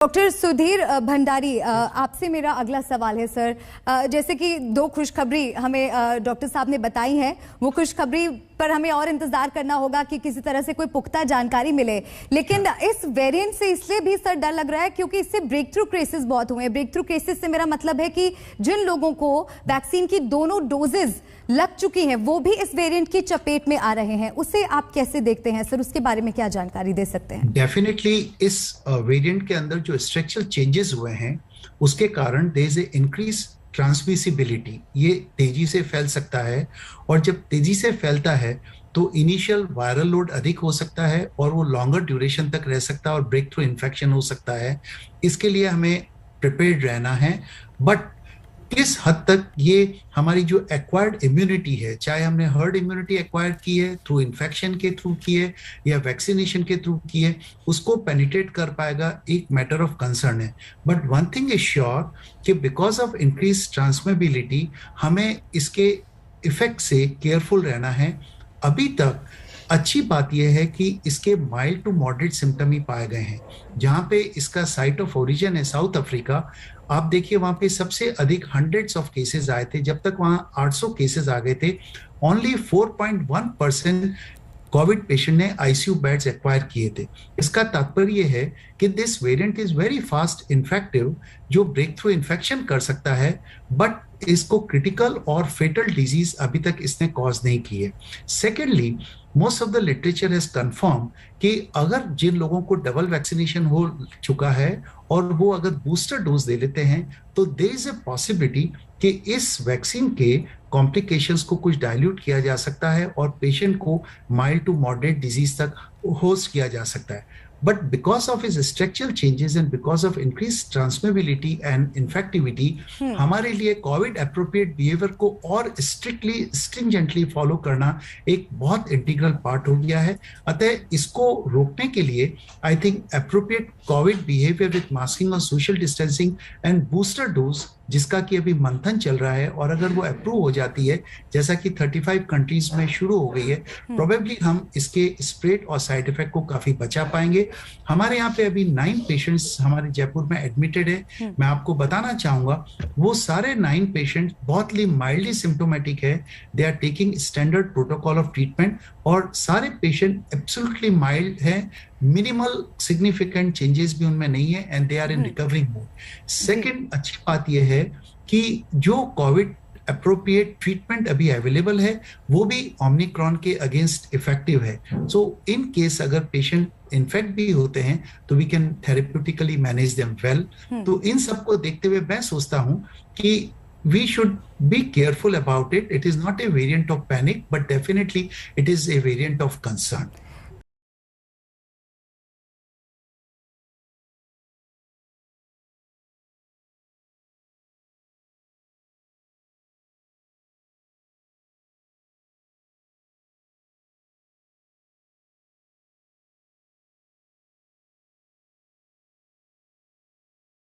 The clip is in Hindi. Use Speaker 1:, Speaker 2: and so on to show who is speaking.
Speaker 1: डॉक्टर सुधीर भंडारी, आपसे मेरा अगला सवाल है सर। जैसे कि दो खुशखबरी हमें डॉक्टर साहब ने बताई हैं, वो खुशखबरी पर हमें और इंतजार करना होगा कि किसी तरह से कोई पुख्ता जानकारी मिले। लेकिन इस वेरिएंट से इसलिए भी सर डर लग रहा है क्योंकि इससे ब्रेक थ्रू केसेस बहुत हुए हैं। ब्रेक थ्रू केसेस से मेरा मतलब है कि जिन लोगों को वैक्सीन की दोनों डोजेज लग चुकी हैं वो भी इस वेरिएंट की चपेट में आ रहे हैं। उसे आप कैसे देखते हैं सर? उसके बारे में क्या जानकारी दे सकते हैं?
Speaker 2: डेफिनेटली इस वेरिएंट के अंदर जो स्ट्रक्चरल चेंजेस हुए हैं उसके कारण there is a increase transmissibility. ये तेजी से फैल सकता है और जब तेजी से फैलता है तो इनिशियल वायरल लोड अधिक हो सकता है और वो लॉन्गर ड्यूरेशन तक रह सकता है और ब्रेक थ्रू इन्फेक्शन हो सकता है। इसके लिए हमें प्रिपेयर्ड रहना है। बट किस हद तक ये हमारी जो एक्वायर्ड इम्यूनिटी है, चाहे हमने हर्ड इम्यूनिटी एक्वायर की है थ्रू इन्फेक्शन के थ्रू की है या वैक्सीनेशन के थ्रू की है, उसको पेनिट्रेट कर पाएगा, एक मैटर ऑफ कंसर्न है। But one thing is sure कि बिकॉज ऑफ इंक्रीज ट्रांसमिबिलिटी हमें इसके इफेक्ट से केयरफुल रहना है। अभी तक अच्छी बात यह है कि इसके माइल्ड टू मॉडरेट सिम्टम ही पाए गए हैं। जहां पे इसका साइट ऑफ ओरिजिन है साउथ अफ्रीका, आप देखिए वहां पे सबसे अधिक हंड्रेड्स ऑफ केसेस आए थे। जब तक वहां 800 केसेस आ गए थे, ओनली 4.1% कोविड पेशेंट ने आईसीयू बेड्स एक्वायर किए थे। इसका तात्पर्य है कि this variant is very fast infective, जो ब्रेक थ्रू इन्फेक्शन कर सकता है, बट इसको क्रिटिकल और फेटल डिजीज अभी तक इसने कॉज नहीं की है। Secondly, most of the literature has confirm कि अगर जिन लोगों को डबल वैक्सीनेशन हो चुका है और वो अगर बूस्टर डोज दे लेते हैं तो देयर इज अ पॉसिबिलिटी कि इस वैक्सीन के कॉम्प्लिकेशंस को कुछ डाइल्यूट किया जा सकता है और पेशेंट को माइल्ड टू मॉडरेट डिजीज तक होस्ट किया जा सकता है। But because of its structural changes and because of increased transmissibility and infectivity, हमारे लिए कोविड एप्रोप्रिएट बिहेवियर को और स्ट्रिक्टली स्ट्रिंजेंटली फॉलो करना एक बहुत इंटीग्रल पार्ट हो गया है। अतः इसको रोकने के लिए I think appropriate COVID behaviour with masking और social distancing and booster dose, जिसका कि अभी मंथन चल रहा है, और अगर वो अप्रूव हो जाती है जैसा कि 35 कंट्रीज में शुरू हो गई है, प्रोबेबली हम इसके स्प्रेड और साइड इफेक्ट को काफी बचा पाएंगे। हमारे यहाँ पे अभी 9 पेशेंट्स हमारे जयपुर में एडमिटेड है। मैं आपको बताना चाहूंगा वो सारे 9 पेशेंट्स बहुत ही माइल्डली सिम्टोमेटिक है। They are taking standard protocol of treatment और सारे पेशेंट एब्सोल्युटली माइल्ड है, मिनिमल सिग्निफिकेंट चेंजेस भी उनमें नहीं है and they are in recovering mode. Second अच्छी बात यह है कि जो कोविड अप्रोप्रिएट ट्रीटमेंट अभी अवेलेबल है वो भी ओमिक्रॉन के अगेंस्ट इफेक्टिव है। सो इन केस अगर पेशेंट इन्फेक्ट भी होते हैं तो we can therapeutically manage them well. तो इन सबको देखते हुए मैं सोचता हूं कि we should be careful about it. It is not a variant of panic, but definitely it is a variant of concern.